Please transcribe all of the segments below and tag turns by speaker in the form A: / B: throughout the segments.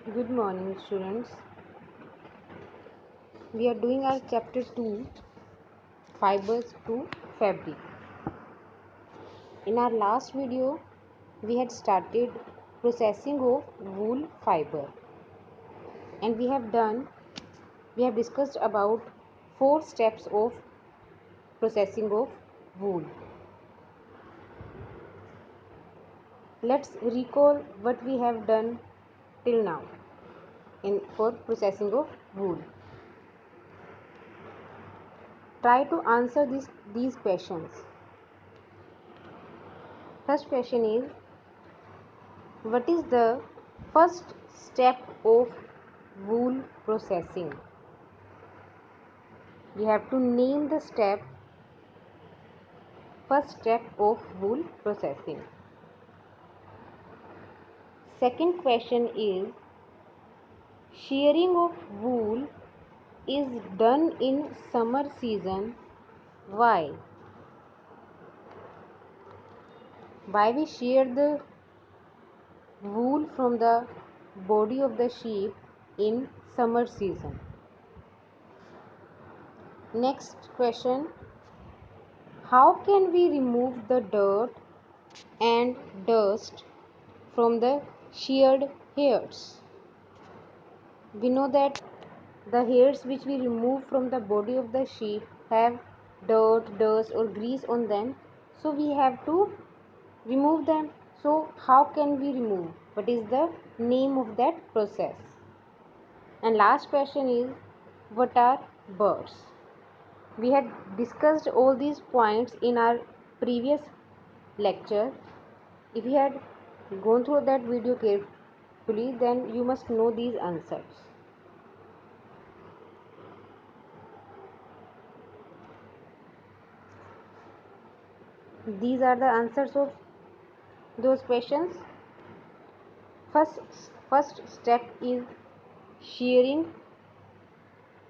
A: Good morning, students. We are doing our chapter 2, Fibers to Fabric. In our last video, we had started processing of wool fiber, and we have discussed about 4 steps of processing of wool. Let's recall what we have done till now for processing of wool. Try to answer these questions. First question is, what is the first step of wool processing? We have to name the first step of wool processing. Second question is, shearing of wool is done in summer season. Why? Why we shear the wool from the body of the sheep in summer season? Next question, how can we remove the dirt and dust from the sheared hairs? We know that the hairs which we remove from the body of the sheep have dirt, dust or grease on them, so we have to remove them. So how can we remove? What is the name of that process? And last question is, what are burrs? We had discussed all these points in our previous lecture. If you had gone through that video carefully, then you must know these answers. These are the answers of those questions. First step is shearing.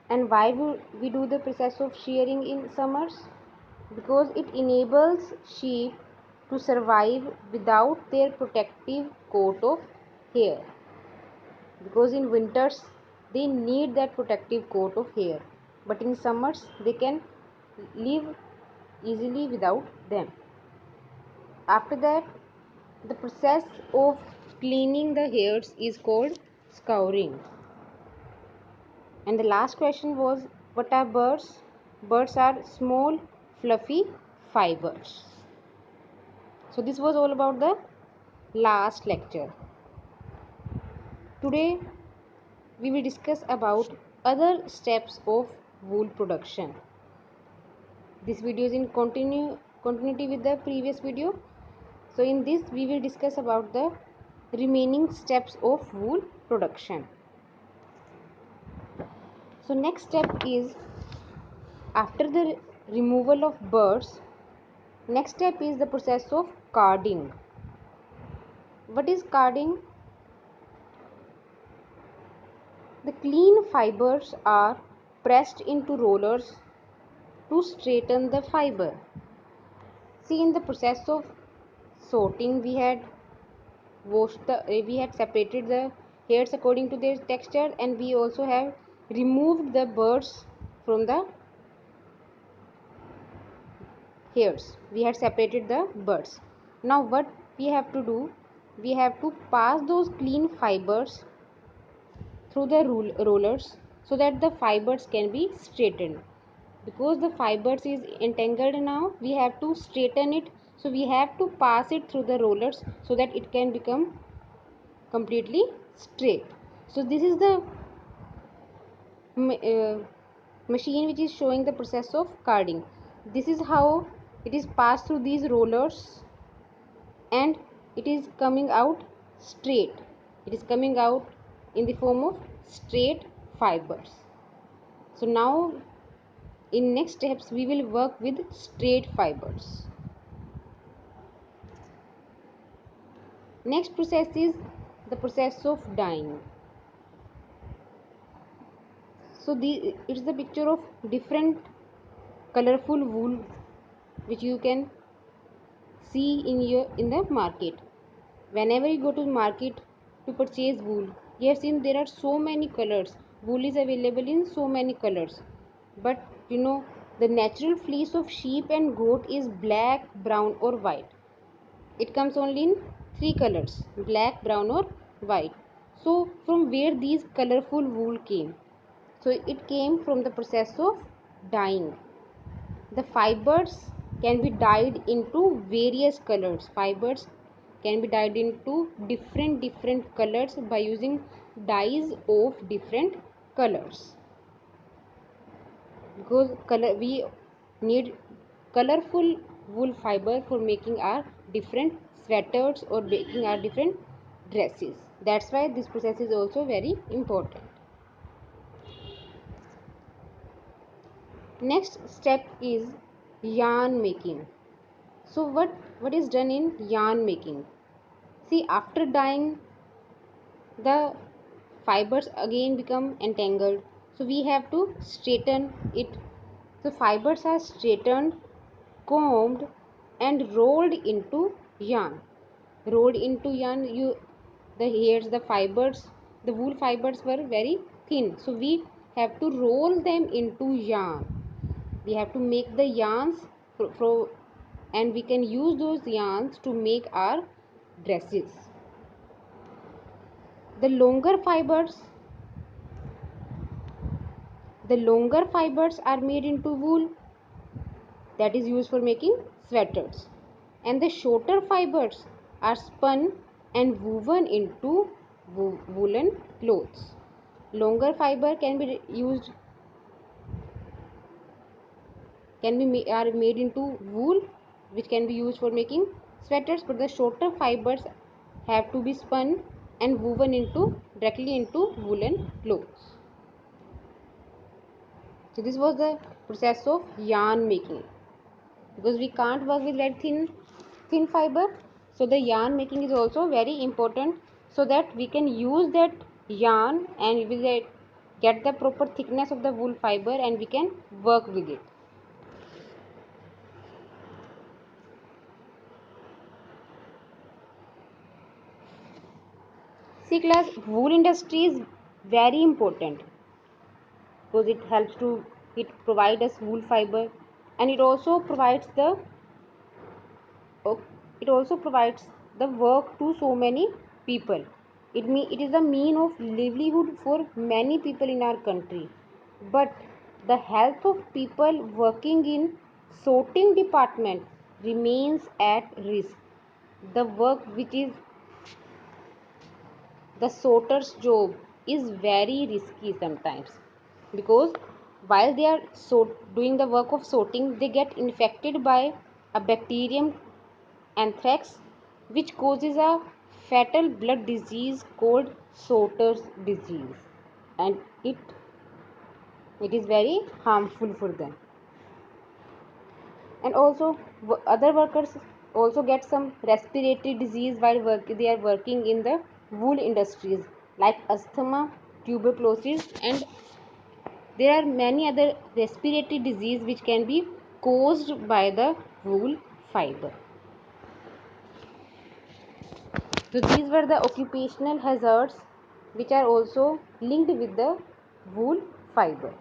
A: And why we do the process of shearing in summers? Because it enables sheep to survive without their protective coat of hair. Because in winters they need that protective coat of hair, but in summers they can live easily without them. After that, the process of cleaning the hairs is called scouring. And the last question was, what are burrs? Burrs are small fluffy fibers. So this was all about the last lecture. Today we will discuss about other steps of wool production. This video is in continuity with the previous video. So in this we will discuss about the remaining steps of wool production. So next step is, after the removal of burrs, next step is the process of carding. What is carding? The clean fibers are pressed into rollers to straighten the fiber. See, in the process of sorting, we had separated the hairs according to their texture, and we also have removed the burrs from the hairs. We had separated the burrs. Now what we have to do? We have to pass those clean fibers through the rollers so that the fibers can be straightened. Because the fibers is entangled now, we have to straighten it, so we have to pass it through the rollers so that it can become completely straight. So this is the machine which is showing the process of carding. This is how it is passed through these rollers and it is coming out straight. It is coming out in the form of straight fibers. So now in next steps we will work with straight fibers. Next process is the process of dyeing. So it's the picture of different colorful wool which you can see in the market. Whenever you go to the market to purchase wool, you have seen there are so many colors. Wool is available in so many colors, but the natural fleece of sheep and goat is black, brown or white. It comes only in three colors: black, brown or white. So from where these colorful wool came? So it came from the process of dyeing. The fibers can be dyed into various colors. Fibers can be dyed into different colors by using dyes of different colors, because color we need colorful wool fiber for making our different sweaters or making our different dresses. That's why this process is also very important. Next step is yarn making. So what is done in yarn making? See, after dyeing, the fibers again become entangled, so we have to straighten it. So fibers are straightened, combed and rolled into yarn. You the hairs, the fibers, the wool fibers were very thin, so we have to roll them into yarn. We have to make the yarns and we can use those yarns to make our dresses. The longer fibers are made into wool, that is used for making sweaters, and the shorter fibers are spun and woven into woolen clothes. Longer fiber can be used are made into wool, which can be used for making sweaters, but the shorter fibers have to be spun and woven directly into woolen clothes. So this was the process of yarn making. Because we can't work with very thin fiber, so the yarn making is also very important, so that we can use that yarn and we will get the proper thickness of the wool fiber and we can work with it. See class, wool industry is very important because it provides us wool fiber, and it also provides the work to so many people. It is a mean of livelihood for many people in our country. But the health of people working in sorting department remains at risk. The work which is the sorter's job is very risky sometimes, because while they are doing the work of sorting, they get infected by a bacterium anthrax, which causes a fatal blood disease called sorter's disease, and it is very harmful for them. And also other workers also get some respiratory disease while they are working in the wool industries, like asthma, tuberculosis, and there are many other respiratory disease which can be caused by the wool fiber. So these were the occupational hazards which are also linked with the wool fiber.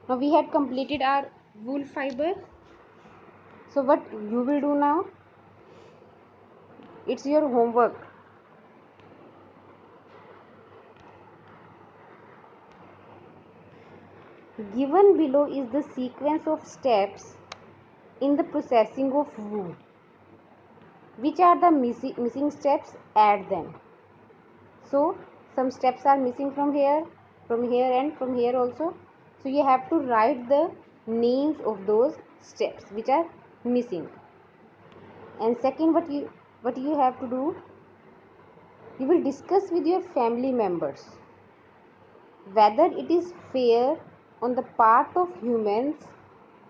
A: Now we had completed our wool fiber. So what you will do now, it's your homework. Given below is the sequence of steps in the processing of wool. Which are the missing steps? Add them. So some steps are missing from here and from here also. So you have to write the names of those steps which are missing. And second, what you have to do, you will discuss with your family members whether it is fair on the part of humans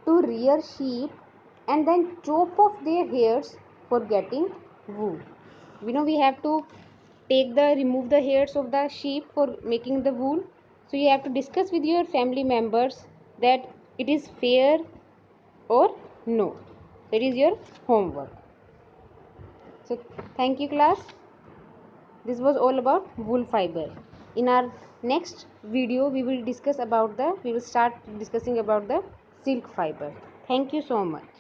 A: to rear sheep and then chop off their hairs for getting wool. We have to remove the hairs of the sheep for making the wool. So you have to discuss with your family members that it is fair or no. That is your homework. So thank you class. This was all about wool fiber. In our next video we will start discussing about the silk fiber. Thank you so much.